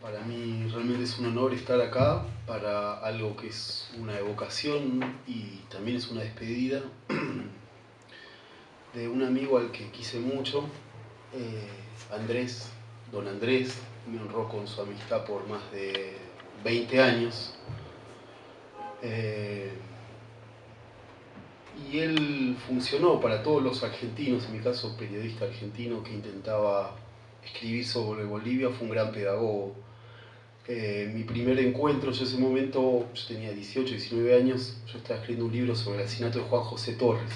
Para mí realmente es un honor estar acá para algo que es una evocación y también es una despedida de un amigo al que quise mucho, Andrés, don Andrés. Me honró con su amistad por más de 20 años. Y él funcionó para todos los argentinos, en mi caso periodista argentino que intentaba escribir sobre Bolivia. Fue un gran pedagogo. Mi primer encuentro, yo en ese momento, yo tenía 18, 19 años, yo estaba escribiendo un libro sobre el asesinato de Juan José Torres.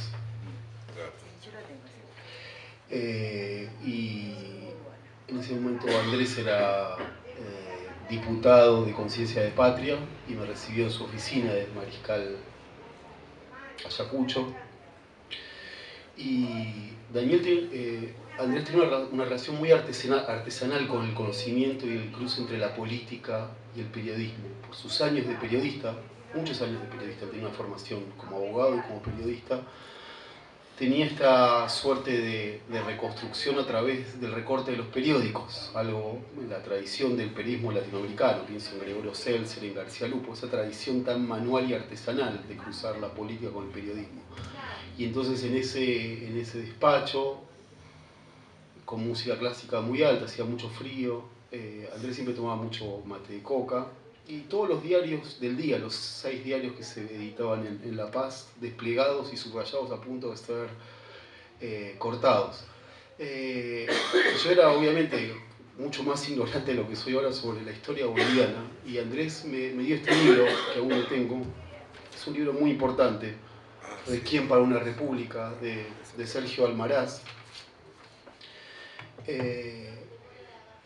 Y en ese momento Andrés era diputado de Conciencia de Patria y me recibió en su oficina de Mariscal Ayacucho. Y Andrés tenía una relación muy artesanal con el conocimiento y el cruce entre la política y el periodismo. Por sus años de periodista, muchos años de periodista, tenía una formación como abogado y como periodista, tenía esta suerte de reconstrucción a través del recorte de los periódicos, algo en la tradición del periodismo latinoamericano. Pienso en Gregorio Seltzer, en García Lupo, esa tradición tan manual y artesanal de cruzar la política con el periodismo. Y entonces en ese despacho, con música clásica muy alta, hacía mucho frío, Andrés siempre tomaba mucho mate de coca, y todos los diarios del día, los 6 diarios que se editaban en La Paz, desplegados y subrayados a punto de ser cortados. Yo era obviamente mucho más ignorante de lo que soy ahora sobre la historia boliviana, y Andrés me dio este libro, que aún lo tengo. Es un libro muy importante, Requiem para una República, de Sergio Almaraz.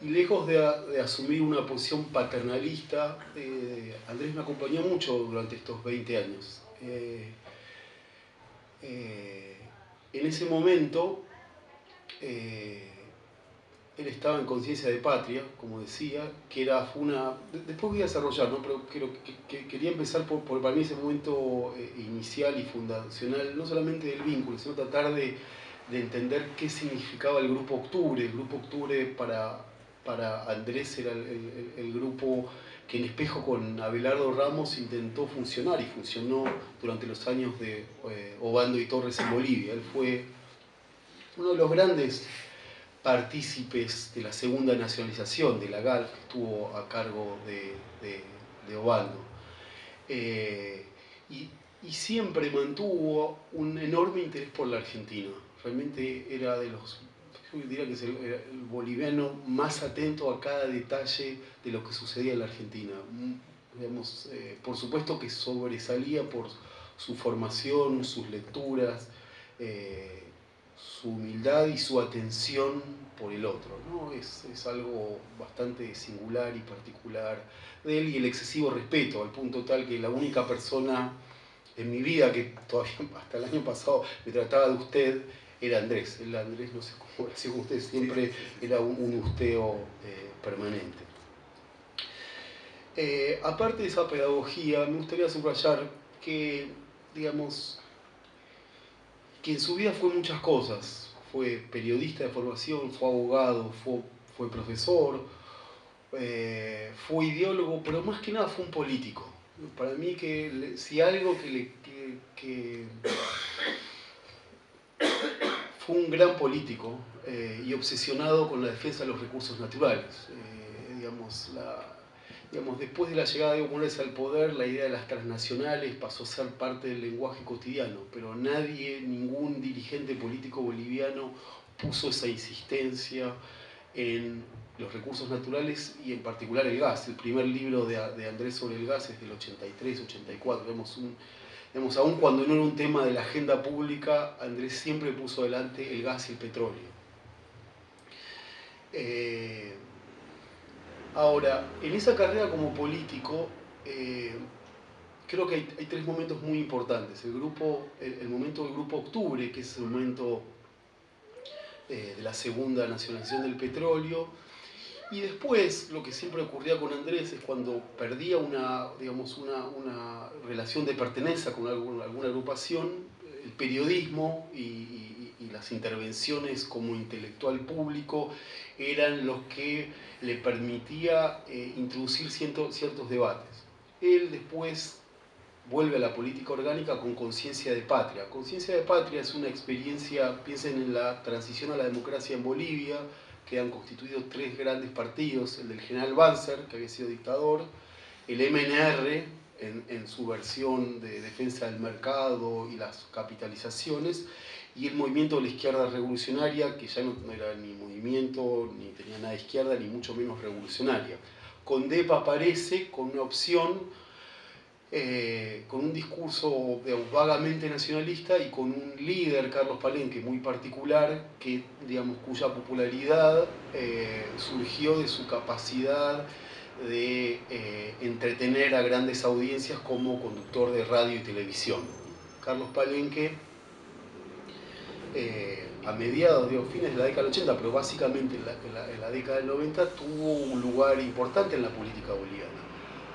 Y lejos de asumir una posición paternalista, Andrés me acompañó mucho durante estos 20 años. En ese momento, él estaba en Conciencia de Patria, como decía, que fue una... Después voy a desarrollar, ¿no? Pero quería empezar por para mí ese momento inicial y fundacional, no solamente del vínculo, sino tratar de entender qué significaba el Grupo Octubre. El Grupo Octubre para Andrés era el grupo que en espejo con Abelardo Ramos intentó funcionar y funcionó durante los años de Obando y Torres en Bolivia. Él fue uno de los grandes partícipes de la segunda nacionalización de la GAL, que estuvo a cargo de Obando. Y siempre mantuvo un enorme interés por la Argentina. Realmente era de los, yo diría que es el boliviano más atento a cada detalle de lo que sucedía en la Argentina. Digamos, por supuesto que sobresalía por su formación, sus lecturas, su humildad y su atención por el otro, ¿no? Es algo bastante singular y particular de él, y el excesivo respeto, al punto tal que la única persona en mi vida que todavía hasta el año pasado me trataba de usted era Andrés. El Andrés, no sé cómo lo hacía con usted, siempre era un usteo permanente. Aparte de esa pedagogía, me gustaría subrayar que, digamos, que en su vida fue muchas cosas. Fue periodista de formación, fue abogado, fue profesor, fue ideólogo, pero más que nada fue un político. Para mí, si algo que fue un gran político y obsesionado con la defensa de los recursos naturales. Después de la llegada de Evo Morales al poder, la idea de las transnacionales pasó a ser parte del lenguaje cotidiano, pero nadie, ningún dirigente político boliviano puso esa insistencia en los recursos naturales y en particular el gas. El primer libro de Andrés sobre el gas es del 83, 84. Aun cuando no era un tema de la agenda pública, Andrés siempre puso adelante el gas y el petróleo. Ahora, en esa carrera como político, creo que hay 3 momentos muy importantes. El momento del Grupo Octubre, que es el momento de la segunda nacionalización del petróleo. Y después, lo que siempre ocurría con Andrés es cuando perdía una relación de pertenencia con alguna agrupación, el periodismo y las intervenciones como intelectual público eran los que le permitía introducir ciertos debates. Él después vuelve a la política orgánica con Conciencia de Patria. Conciencia de Patria es una experiencia, piensen en la transición a la democracia en Bolivia, que han constituido tres grandes partidos, el del general Banzer, que había sido dictador, el MNR, en su versión de defensa del mercado y las capitalizaciones, y el movimiento de la izquierda revolucionaria, que ya no era ni movimiento, ni tenía nada de izquierda, ni mucho menos revolucionaria. Condepa aparece con una opción, con un discurso, digamos, vagamente nacionalista y con un líder, Carlos Palenque, muy particular, que, digamos, cuya popularidad surgió de su capacidad de entretener a grandes audiencias como conductor de radio y televisión. Carlos Palenque, a mediados, fines de la década del 80, pero básicamente en la década del 90, tuvo un lugar importante en la política boliviana.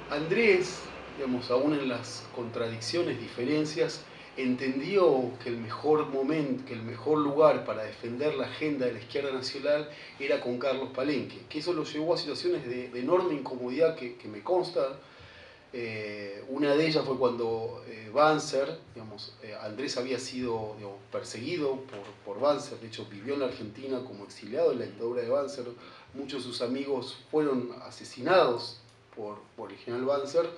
Andrés, digamos, aún en las contradicciones, diferencias, entendió que el mejor momento, que el mejor lugar para defender la agenda de la izquierda nacional era con Carlos Palenque, que eso lo llevó a situaciones de enorme incomodidad que me consta. Una de ellas fue cuando Banzer, digamos, Andrés había sido, digamos, perseguido por Banzer, de hecho vivió en la Argentina como exiliado en la dictadura de Banzer, muchos de sus amigos fueron asesinados por el general Banzer.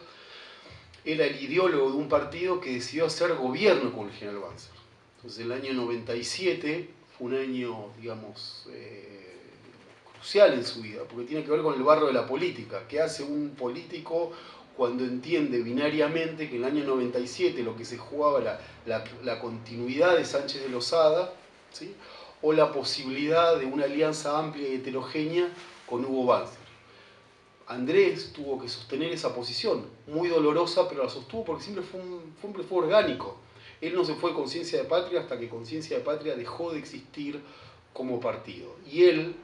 Era el ideólogo de un partido que decidió hacer gobierno con el general Banzer. Entonces el año 97 fue un año, digamos, crucial en su vida, porque tiene que ver con el barro de la política. ¿Qué hace un político cuando entiende binariamente que en el año 97 lo que se jugaba era la continuidad de Sánchez de Lozada, ¿sí?, o la posibilidad de una alianza amplia y heterogénea con Hugo Banzer? Andrés tuvo que sostener esa posición, muy dolorosa, pero la sostuvo porque siempre fue orgánico. Él no se fue de Conciencia de Patria hasta que Conciencia de Patria dejó de existir como partido. Y él,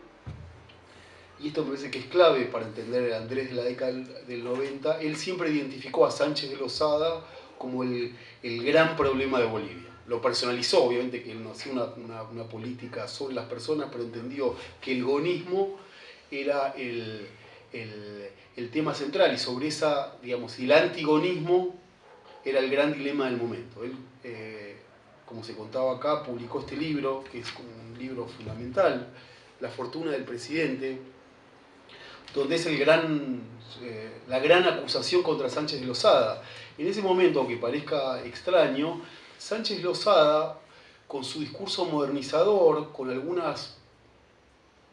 y esto me parece que es clave para entender el Andrés de la década del 90, él siempre identificó a Sánchez de Lozada como el gran problema de Bolivia. Lo personalizó, obviamente que él no hacía una política sobre las personas, pero entendió que el gonismo era el tema central, y sobre esa, digamos, el antigonismo era el gran dilema del momento. Él, como se contaba acá, publicó este libro, que es como un libro fundamental, La fortuna del presidente, donde es la gran acusación contra Sánchez de Lozada. En ese momento, aunque parezca extraño, Sánchez de Lozada, con su discurso modernizador, con algunas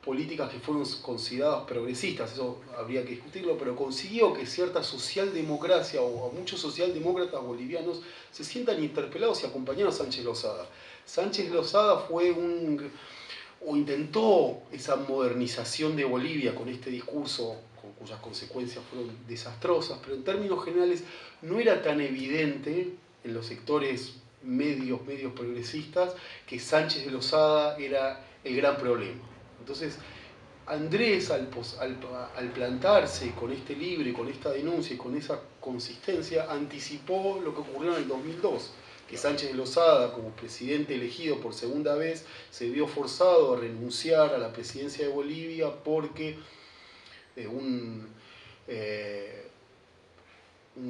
políticas que fueron consideradas progresistas, eso habría que discutirlo, pero consiguió que cierta socialdemocracia o muchos socialdemócratas bolivianos se sientan interpelados y acompañaron a Sánchez Lozada. Sánchez Lozada intentó esa modernización de Bolivia con este discurso, cuyas consecuencias fueron desastrosas, pero en términos generales no era tan evidente en los sectores medios progresistas que Sánchez de Lozada era el gran problema. Entonces, Andrés, al plantarse con este libro y con esta denuncia y con esa consistencia, anticipó lo que ocurrió en el 2002, que Sánchez de Lozada, como presidente elegido por segunda vez, se vio forzado a renunciar a la presidencia de Bolivia porque un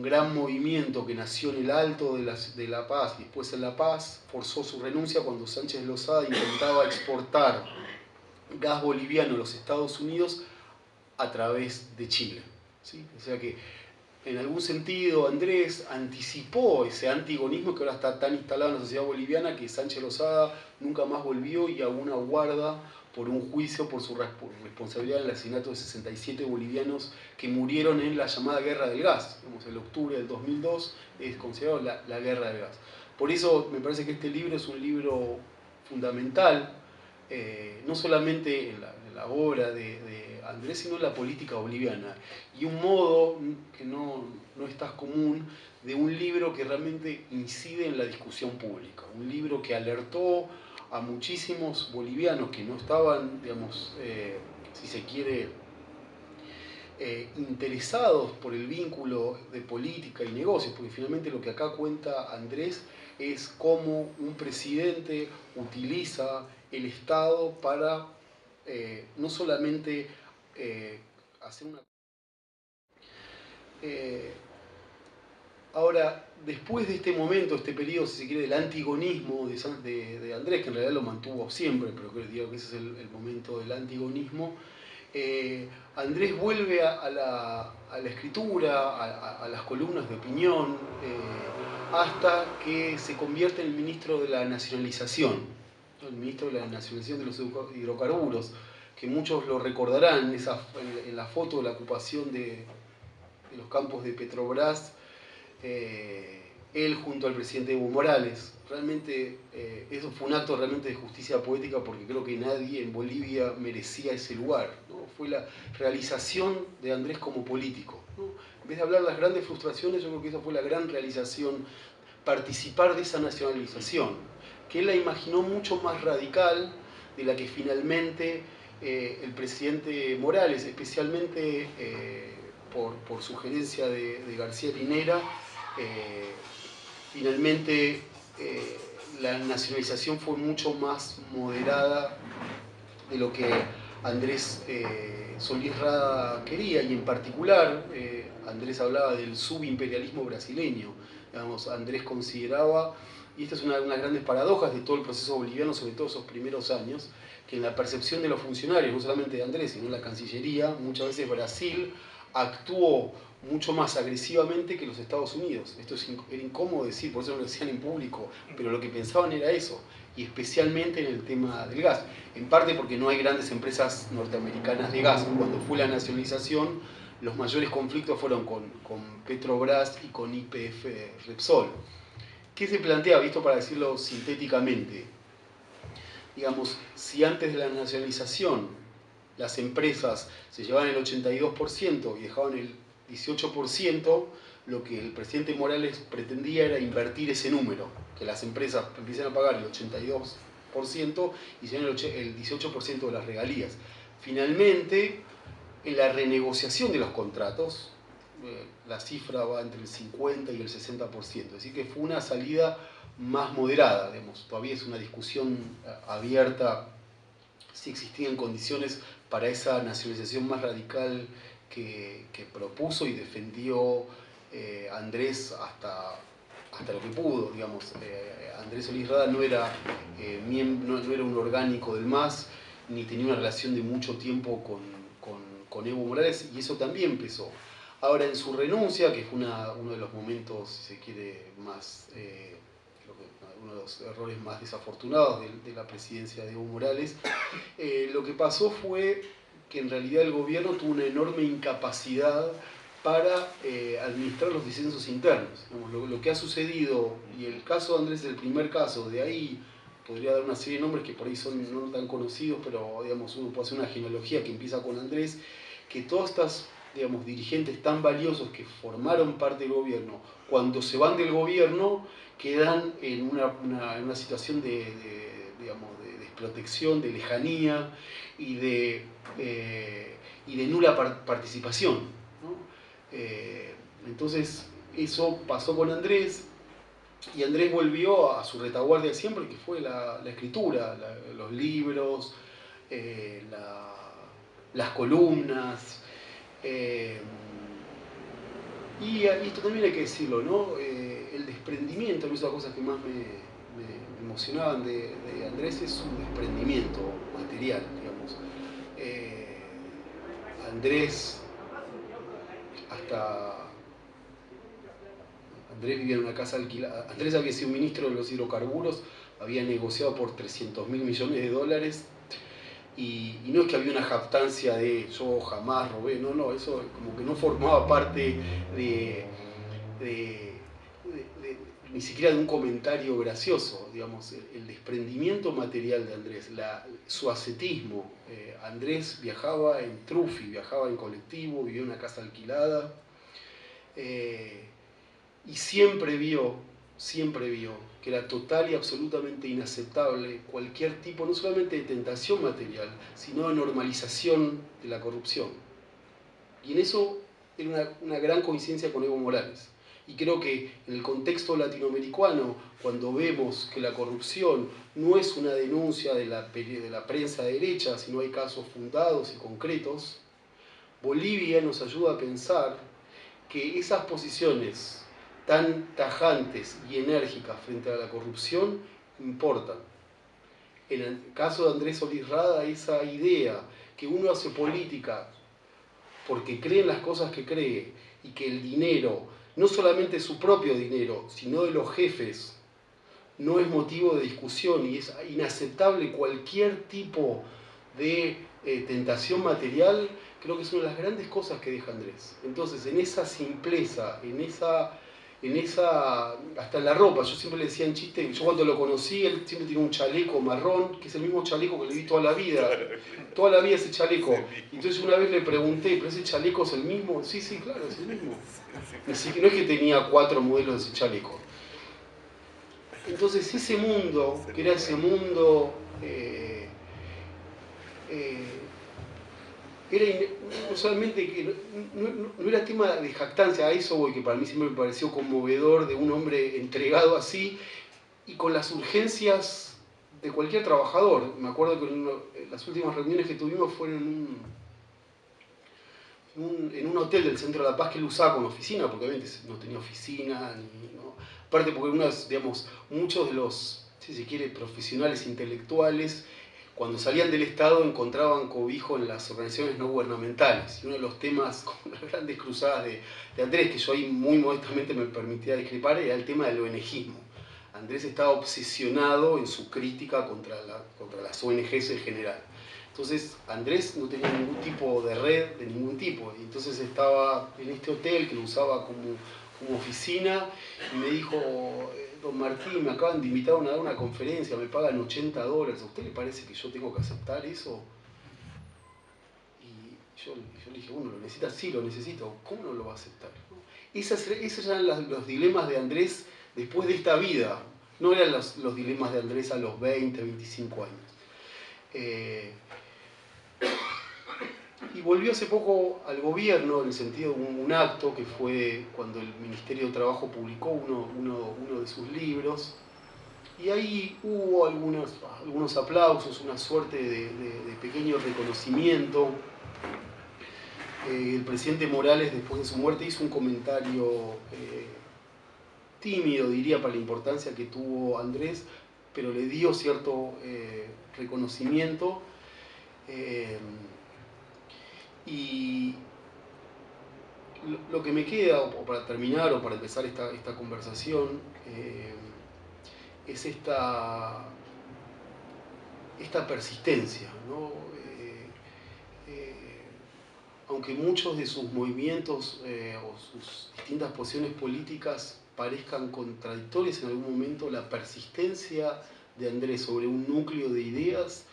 gran movimiento que nació en el Alto de La Paz y después en La Paz forzó su renuncia cuando Sánchez de Lozada intentaba exportar gas boliviano a los Estados Unidos a través de Chile, ¿sí? O sea que en algún sentido Andrés anticipó ese antigonismo que ahora está tan instalado en la sociedad boliviana que Sánchez Lozada nunca más volvió y aún aguarda por un juicio por su responsabilidad en el asesinato de 67 bolivianos que murieron en la llamada Guerra del Gas. El octubre del 2002 es considerado la Guerra del Gas. Por eso me parece que este libro es un libro fundamental, no solamente en la obra de Andrés, sino en la política boliviana. Y un modo que no es tan común, de un libro que realmente incide en la discusión pública. Un libro que alertó a muchísimos bolivianos que no estaban, digamos, si se quiere, interesados por el vínculo de política y negocios, porque finalmente lo que acá cuenta Andrés es cómo un presidente utiliza el Estado para no solamente hacer una... Ahora, después de este momento, este periodo, si se quiere, del antigonismo de Andrés, que en realidad lo mantuvo siempre, pero creo que ese es el momento del antigonismo, Andrés vuelve a la escritura, a las columnas de opinión, hasta que se convierte en el ministro de la nacionalización, ¿no? El ministro de la nacionalización de los hidrocarburos, que muchos lo recordarán en la foto de la ocupación de los campos de Petrobras, él junto al presidente Evo Morales. Realmente eso fue un acto realmente de justicia poética, porque creo que nadie en Bolivia merecía ese lugar, ¿no? Fue la realización de Andrés como político, ¿no? En vez de hablar de las grandes frustraciones, yo creo que esa fue la gran realización, participar de esa nacionalización, que él la imaginó mucho más radical de la que finalmente el presidente Morales, especialmente por sugerencia de García Linera, finalmente la nacionalización fue mucho más moderada de lo que Andrés Solís Rada quería, y en particular Andrés hablaba del subimperialismo brasileño. Digamos, Andrés consideraba, y esta es una de las grandes paradojas de todo el proceso boliviano, sobre todo esos primeros años, que en la percepción de los funcionarios, no solamente de Andrés, sino en la Cancillería, muchas veces Brasil actuó mucho más agresivamente que los Estados Unidos. Esto era incómodo decir, por eso lo decían en público, pero lo que pensaban era eso, y especialmente en el tema del gas. En parte porque no hay grandes empresas norteamericanas de gas. Cuando fue la nacionalización, los mayores conflictos fueron con Petrobras y con YPF Repsol. ¿Qué se plantea, visto para decirlo sintéticamente? Digamos, si antes de la nacionalización las empresas se llevaban el 82% y dejaban el 18%, lo que el presidente Morales pretendía era invertir ese número, que las empresas empiecen a pagar el 82% y se den el 18% de las regalías. Finalmente, en la renegociación de los contratos, la cifra va entre el 50 y el 60%, así que fue una salida más moderada, digamos. Todavía es una discusión abierta si existían condiciones para esa nacionalización más radical que propuso y defendió Andrés hasta lo que pudo, digamos. Andrés Solís Rada no era un orgánico del MAS, ni tenía una relación de mucho tiempo con Evo Morales, y eso también pesó. Ahora, en su renuncia, que fue uno de los momentos, si se quiere, más, uno de los errores más desafortunados de la presidencia de Evo Morales, lo que pasó fue que en realidad el gobierno tuvo una enorme incapacidad para administrar los disensos internos. Lo que ha sucedido, y el caso de Andrés es el primer caso, de ahí podría dar una serie de nombres que por ahí son no tan conocidos, pero digamos, uno puede hacer una genealogía que empieza con Andrés, que todas estas, digamos, dirigentes tan valiosos que formaron parte del gobierno, cuando se van del gobierno, quedan en una situación de desprotección, de lejanía y de nula participación, ¿no? Entonces, eso pasó con Andrés, y Andrés volvió a su retaguardia siempre, que fue la escritura, los libros, las columnas. Y esto también hay que decirlo, ¿no? El desprendimiento, una de las cosas que más me emocionaban de Andrés es su desprendimiento material, digamos. Andrés vivía en una casa alquilada. Andrés había sido ministro de los hidrocarburos, había negociado por 300.000 millones de dólares, y no es que había una jactancia de yo jamás robé, no, eso como que no formaba parte ni siquiera de un comentario gracioso, digamos. El desprendimiento material de Andrés, su ascetismo. Andrés viajaba en trufi, viajaba en colectivo, vivía en una casa alquilada, y siempre vio que era total y absolutamente inaceptable cualquier tipo, no solamente de tentación material, sino de normalización de la corrupción. Y en eso era una gran coincidencia con Evo Morales. Y creo que en el contexto latinoamericano, cuando vemos que la corrupción no es una denuncia de la prensa derecha, sino hay casos fundados y concretos, Bolivia nos ayuda a pensar que esas posiciones tan tajantes y enérgicas frente a la corrupción importan. En el caso de Andrés Solís Rada, esa idea que uno hace política porque cree en las cosas que cree y que el dinero, no solamente su propio dinero, sino de los jefes, no es motivo de discusión y es inaceptable cualquier tipo de tentación material, creo que es una de las grandes cosas que deja Andrés. Entonces, en esa simpleza, hasta en la ropa, yo siempre le decía en chiste, yo cuando lo conocí, él siempre tiene un chaleco marrón, que es el mismo chaleco que le vi toda la vida ese chaleco. Entonces una vez le pregunté, ¿pero ese chaleco es el mismo? Sí, sí, claro, es el mismo. Así que no es que tenía 4 modelos de ese chaleco. Entonces ese mundo, que era ese mundo, era no solamente que no era tema de jactancia, a eso voy, que para mí siempre me pareció conmovedor de un hombre entregado así y con las urgencias de cualquier trabajador. Me acuerdo que las últimas reuniones que tuvimos fueron en un hotel del centro de La Paz que él usaba como oficina, porque obviamente no tenía oficina, ¿no? Aparte porque muchos de los, si se quiere, profesionales intelectuales, cuando salían del Estado encontraban cobijo en las organizaciones no gubernamentales. Y uno de los temas, como las grandes cruzadas de Andrés, que yo ahí muy modestamente me permitía discrepar, era el tema del ONGismo. Andrés estaba obsesionado en su crítica contra las ONGs en general. Entonces Andrés no tenía ningún tipo de red, de ningún tipo. Y entonces estaba en este hotel que lo usaba como oficina y me dijo, don Martín, me acaban de invitar a dar una conferencia, me pagan $80. ¿A usted le parece que yo tengo que aceptar eso? Y yo le dije, bueno, ¿lo necesita? Sí, lo necesito. ¿Cómo no lo va a aceptar? Esos eran los dilemas de Andrés después de esta vida. No eran los dilemas de Andrés a los 20, 25 años. Y volvió hace poco al gobierno, en el sentido de un acto que fue cuando el Ministerio de Trabajo publicó uno de sus libros. Y ahí hubo algunos aplausos, una suerte de pequeño reconocimiento. El presidente Morales, después de su muerte, hizo un comentario tímido, diría, para la importancia que tuvo Andrés, pero le dio cierto reconocimiento. Y lo que me queda, o para terminar, o para empezar esta conversación, es esta persistencia, ¿no? Aunque muchos de sus movimientos o sus distintas posiciones políticas parezcan contradictorias en algún momento, la persistencia de Andrés sobre un núcleo de ideas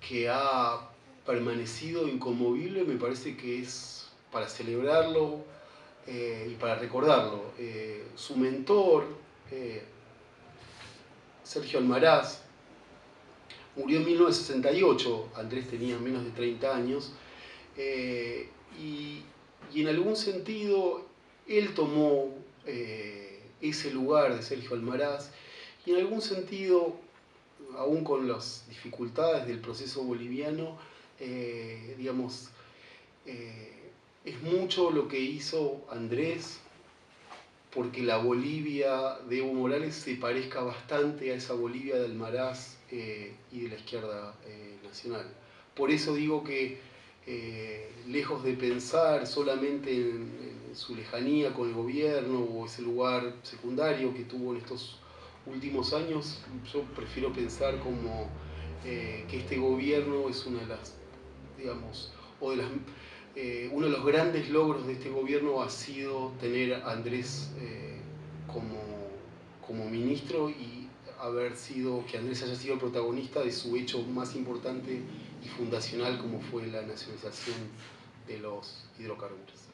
que ha permanecido inconmovible, me parece que es para celebrarlo y para recordarlo. Su mentor, Sergio Almaraz, murió en 1968, Andrés tenía menos de 30 años, y en algún sentido él tomó ese lugar de Sergio Almaraz, y en algún sentido, aún con las dificultades del proceso boliviano, es mucho lo que hizo Andrés porque la Bolivia de Evo Morales se parezca bastante a esa Bolivia de Almaraz y de la izquierda nacional. Por eso digo que lejos de pensar solamente en su lejanía con el gobierno o ese lugar secundario que tuvo en estos últimos años, yo prefiero pensar como que este gobierno es una de las, uno de los grandes logros de este gobierno ha sido tener a Andrés como ministro y que Andrés haya sido el protagonista de su hecho más importante y fundacional como fue la nacionalización de los hidrocarburos.